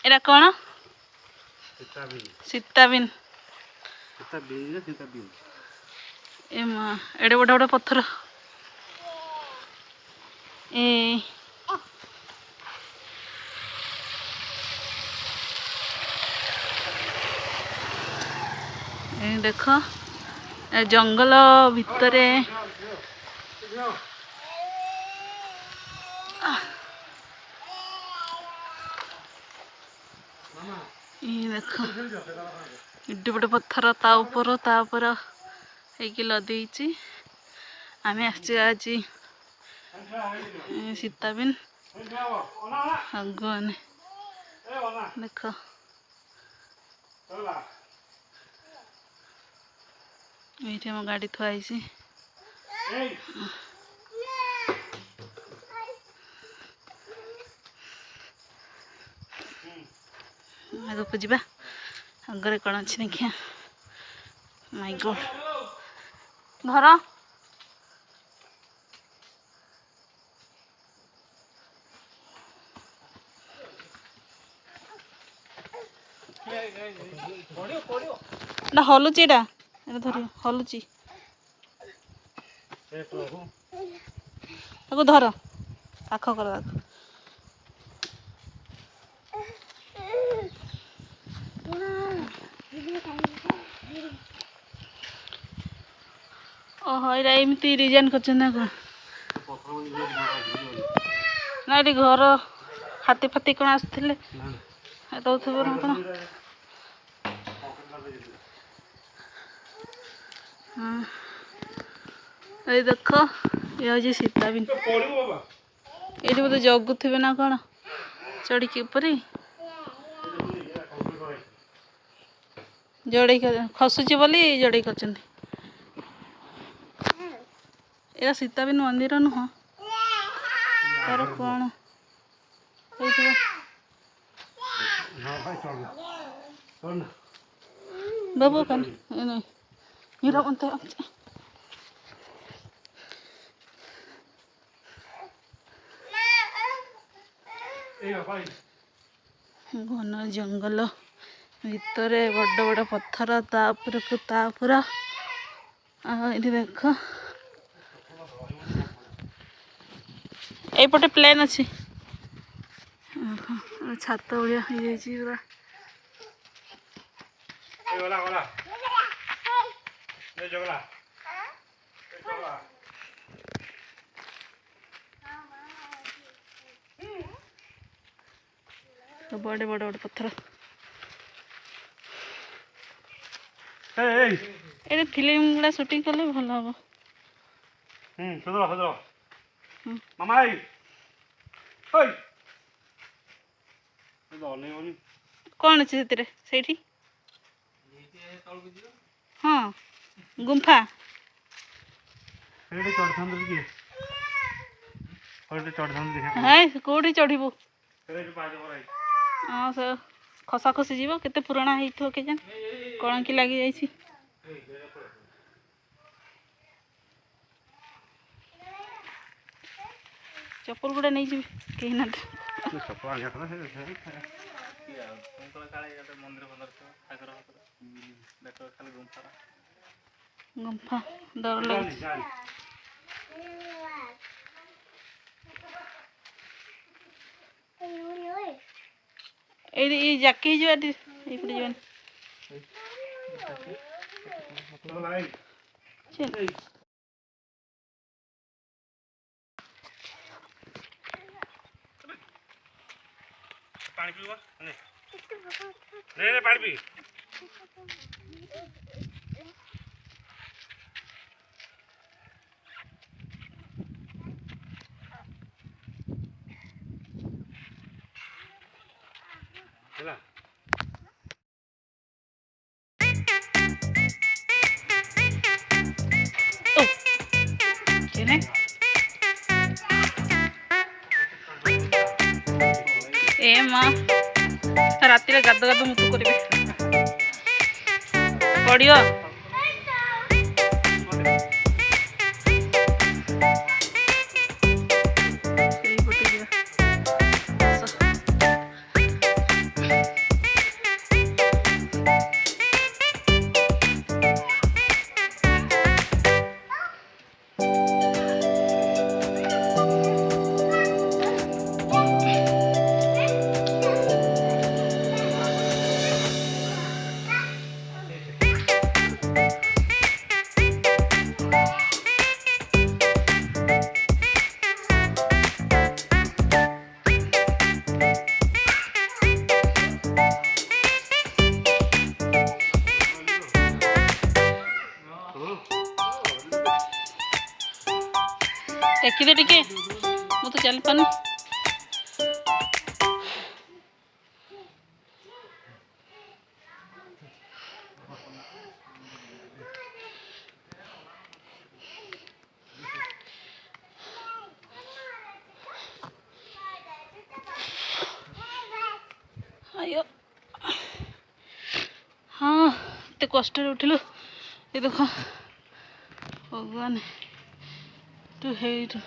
Era कौन सीताबिन ए माँ एडे बड़ा बड़ा पत्थर ए देख जंगल भितर देख एडे बड़े पत्थर तापर लदी आम आज सीताबिन अगुन देख ये मो गाड़ी थुआई आग को जा आगे कौन अच्छी देखिए माय गॉड धर ना हलुची एटा धर हलुची धर पाख कर ओहो ये एमती डिजाइन कर ना ये घर हाथी फाती कौन आसते दौथब ना कौन हाँ ये देख ये हूँ सीताबिन ये बोधे जगुवे ना कौन चढ़ी ऊपर जड़े खसुची बोली जड़े कर सीताबिन मंदिर नुह तार कौन बाबू कन हीरा बनते घन जंगल भितर बड़ बड़ पत्थर तापर को तापर ये देख एपटे प्लेन अच्छी छात भाया पूरा बड़े बड़े बड़े पत्थर ये फिल्म गुड़ा शूटिंग कले भल हम मामा कौन अच्छे से हाँ गुंफा है कौटी चढ़ू हाँ से खसा खसी जीव केते पुराना होइथो के जान कौन की लगी जाइछि चप्पल गुड़ा नहीं जी कहीं ना गुंफा डर लगे ये जाके जो ये पड़े जो चल पानी पीवा नहीं पानी पी चला चले ए माँ राति गाद गाद मुतु कर पड़ियो ଟେକିଦେ ଟିକେ ମୁଁ ତ ଚାଲିପାରୁନି। ଆୟ ହଁ ଏତେ କଷ୍ଟରେ ଉଠିଲୁ। ଏ ଦେଖ ଭଗବାନ ତୁ ହେଇଠୁ